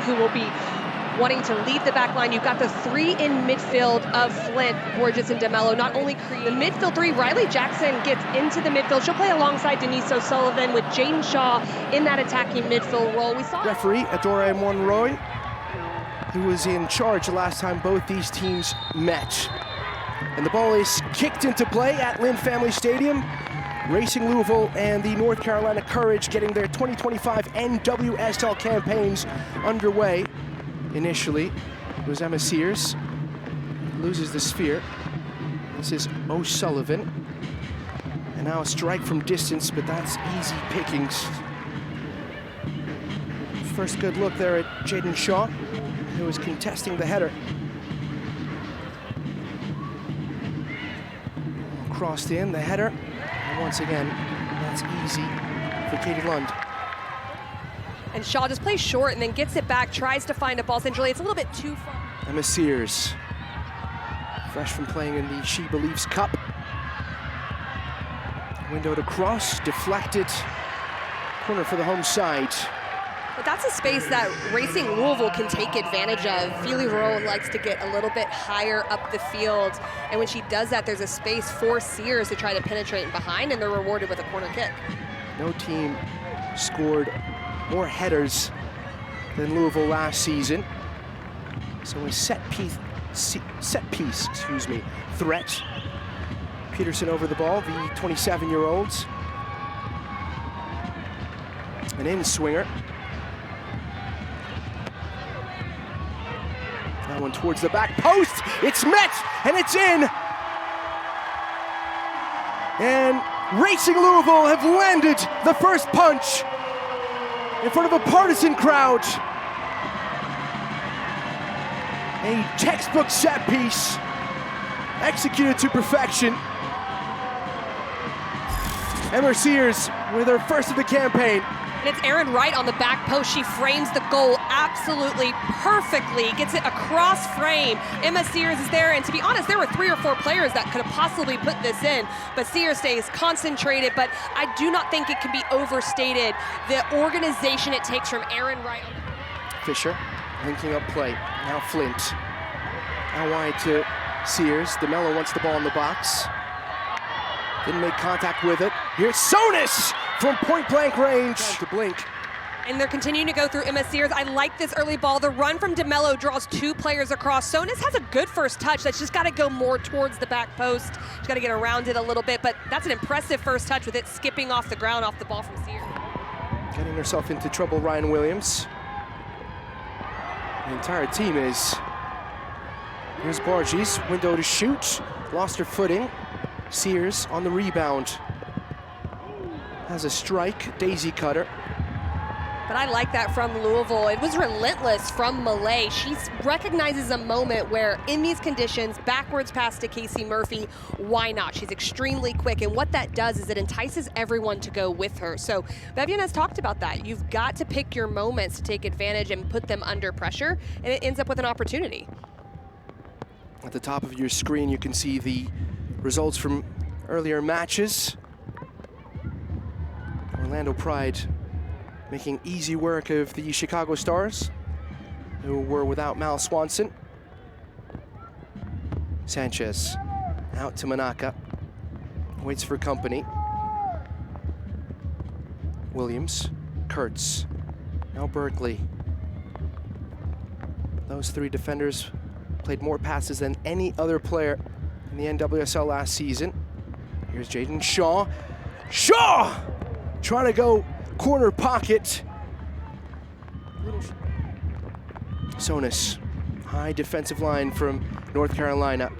who will be wanting to leave the back line. You've got the three in midfield of Flint, Borges, and DeMello. Not only create the midfield three, Riley Jackson gets into the midfield. She'll play alongside Denise O'Sullivan with Jaden Shaw in that attacking midfield role. We saw referee Adore Monroy, who was in charge the last time both these teams met. And the ball is kicked into play at Lynn Family Stadium. Racing Louisville and the North Carolina Courage getting their 2025 NWSL campaigns underway. Initially, it was Emma Sears, loses the sphere. This is O'Sullivan. And now a strike from distance, but that's easy pickings. First good look there at Jaden Shaw, who was contesting the header. Crossed in, the header. And once again, that's easy for Katie Lund. And Shaw just plays short and then gets it back, tries to find a ball centrally. It's a little bit too far. Emma Sears, fresh from playing in the She Believes Cup. Window to cross, deflected. Corner for the home side. But that's a space that Racing Louisville can take advantage of. Feely Rowe likes to get a little bit higher up the field. And when she does that, there's a space for Sears to try to penetrate in behind, and they're rewarded with a corner kick. No team scored more headers than Louisville last season. So a set piece, threat. Peterson over the ball, the 27-year-olds. An in-swinger. That one towards the back post. It's met, and it's in. And Racing Louisville have landed the first punch in front of a partisan crowd. A textbook set piece, executed to perfection. Emma Sears with her first of the campaign. And it's Erin Wright on the back post. She frames the goal absolutely perfectly, gets it across frame. Emma Sears is there, and to be honest, there were 3 or 4 players that could have possibly put this in, but Sears stays concentrated. But I do not think it can be overstated, the organization it takes from Erin Wright. Fisher linking up play. Now Flint. Now wide to Sears. DeMello wants the ball in the box. Didn't make contact with it. Here's Sonis from point-blank range. To blink. And they're continuing to go through Emma Sears. I like this early ball. The run from DeMello draws 2 players across. Sonis has a good first touch. That's just got to go more towards the back post. She's got to get around it a little bit, but that's an impressive first touch with it skipping off the ground off the ball from Sears. Getting herself into trouble, Ryan Williams. The entire team is. Here's Borges, window to shoot. Lost her footing. Sears on the rebound. Has a strike, daisy cutter. But I like that from Louisville. It was relentless from Malay. She recognizes a moment where in these conditions, backwards pass to Casey Murphy, why not? She's extremely quick, and what that does is it entices everyone to go with her. So Bevian has talked about that. You've got to pick your moments to take advantage and put them under pressure, and it ends up with an opportunity. At the top of your screen, you can see the results from earlier matches. Orlando Pride making easy work of the Chicago Stars, who were without Mal Swanson. Sanchez out to Manaka, waits for company. Williams, Kurtz, now Berkeley. Those 3 defenders played more passes than any other player in the NWSL last season. Here's Jaden Shaw. Shaw! Trying to go corner pocket. Sonis, high defensive line from North Carolina.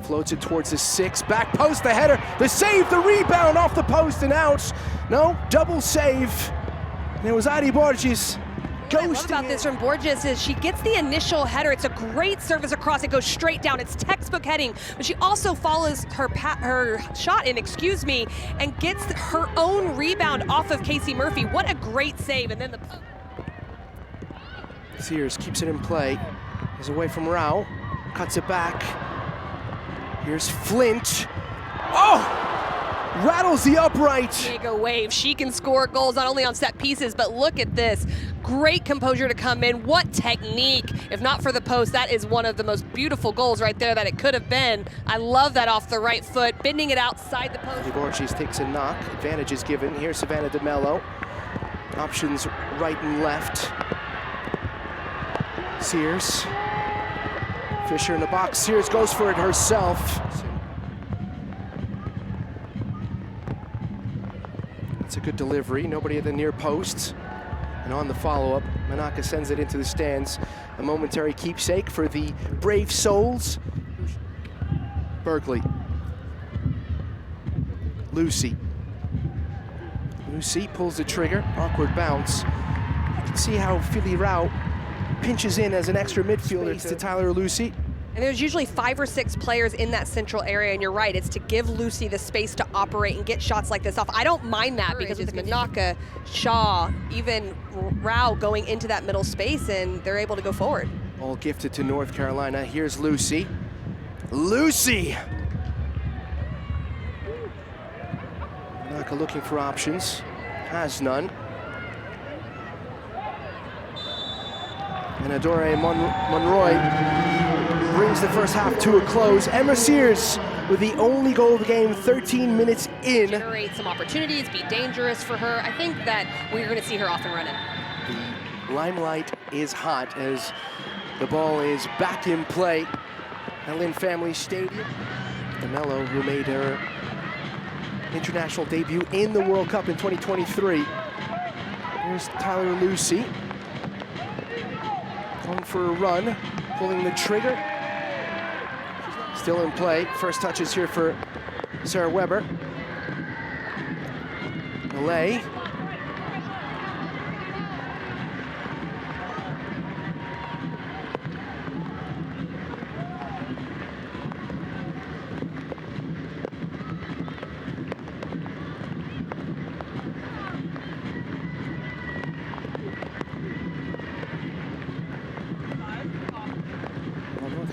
Floats it towards the 6, back post, the header, the save, the rebound off the post and out. No, double save. And it was Adi Borges. What I love about this from Borges is she gets the initial header. It's a great service across. It goes straight down. It's textbook heading, but she also follows her shot in, and gets her own rebound off of Casey Murphy. What a great save. And then the Sears keeps it in play. Is away from Rao. Cuts it back. Here's Flint. Oh! rattles the upright. Diego wave. She can score goals not only on set pieces, but look at this. Great composure to come in. What technique. If not for the post, that is one of the most beautiful goals right there that it could have been. I love that off the right foot, bending it outside the post. Deportes takes a knock. Advantage is given. Here's Savannah DeMello. Options right and left. Sears. Fisher in the box. Sears goes for it herself. It's a good delivery. Nobody at the near post. And on the follow-up, Manaka sends it into the stands. A momentary keepsake for the brave souls. Berkeley. Lucy. Lucy pulls the trigger. Awkward bounce. You can see how Philly Rao pinches in as an extra midfielder to Tyler Lucy. And there's usually 5 or 6 players in that central area, and you're right, it's to give Lucy the space to operate and get shots like this off. I don't mind that because with Manaka, Shaw, even Rao going into that middle space, and they're able to go forward. All gifted to North Carolina. Here's Lucy. Lucy! Manaka looking for options, has none. And Adore Monroy brings the first half to a close. Emma Sears with the only goal of the game, 13 minutes in. Generate some opportunities, be dangerous for her. I think that we're going to see her off and running. The limelight is hot as the ball is back in play at Lynn Family Stadium. DeMello, who made her international debut in the World Cup in 2023. Here's Tyler Lucy. Going for a run, pulling the trigger. Still in play. First touches here for Sarah Weber. Malay.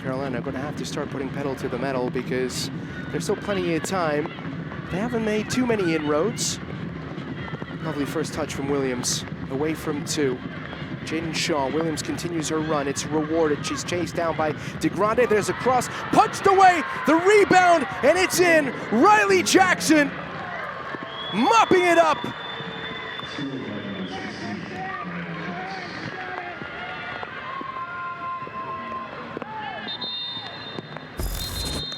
Carolina are going to have to start putting pedal to the metal because there's still plenty of time. They haven't made too many inroads. Lovely first touch from Williams, away from 2. Jaden Shaw, Williams continues her run. It's rewarded. She's chased down by DeGrande. There's a cross, punched away, the rebound, and it's in. Riley Jackson mopping it up.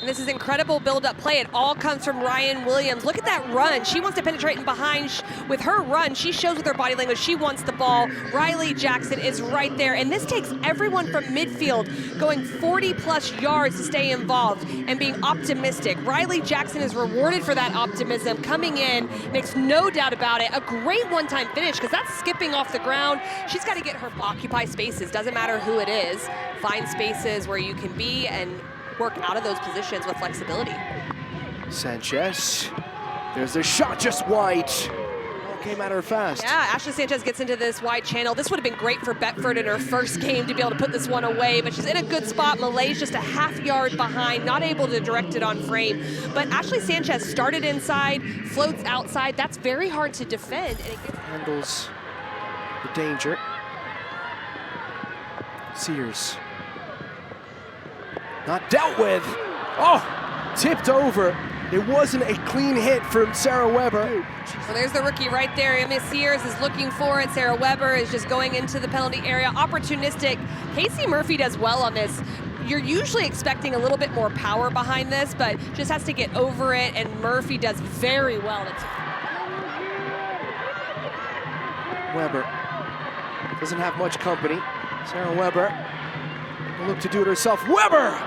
This is incredible build-up play. It all comes from Ryan Williams. Look at that run. She wants to penetrate in behind. With her run, she shows with her body language she wants the ball. Riley Jackson is right there. And this takes everyone from midfield going 40-plus yards to stay involved and being optimistic. Riley Jackson is rewarded for that optimism. Coming in, makes no doubt about it. A great one-time finish because that's skipping off the ground. She's got to get her occupy spaces. Doesn't matter who it is. Find spaces where you can be and work out of those positions with flexibility. Sanchez, there's the shot just wide. All came at her fast. Yeah, Ashley Sanchez gets into this wide channel. This would have been great for Betford in her first game to be able to put this one away, but she's in a good spot. Malay's just a half yard behind, not able to direct it on frame. But Ashley Sanchez started inside, floats outside. That's very hard to defend. And it handles the danger. Sears. Not dealt with. Oh, tipped over. It wasn't a clean hit from Sarah Weber. So there's the rookie right there. Emma Sears is looking for it. Sarah Weber is just going into the penalty area. Opportunistic. Casey Murphy does well on this. You're usually expecting a little bit more power behind this, but just has to get over it, and Murphy does very well. Weber doesn't have much company. Sarah Weber will look to do it herself. Weber!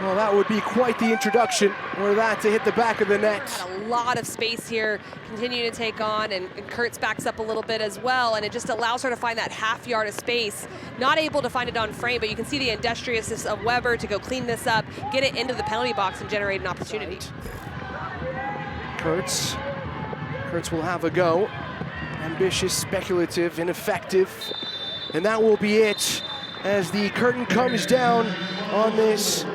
Well, that would be quite the introduction were that to hit the back of the net. Had a lot of space here, continue to take on, and Kurtz backs up a little bit as well, and it just allows her to find that half yard of space. Not able to find it on frame, but you can see the industriousness of Weber to go clean this up, get it into the penalty box, and generate an opportunity. Kurtz will have a go. Ambitious, speculative, ineffective, and that will be it as the curtain comes down on this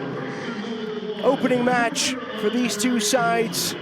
opening match for these two sides.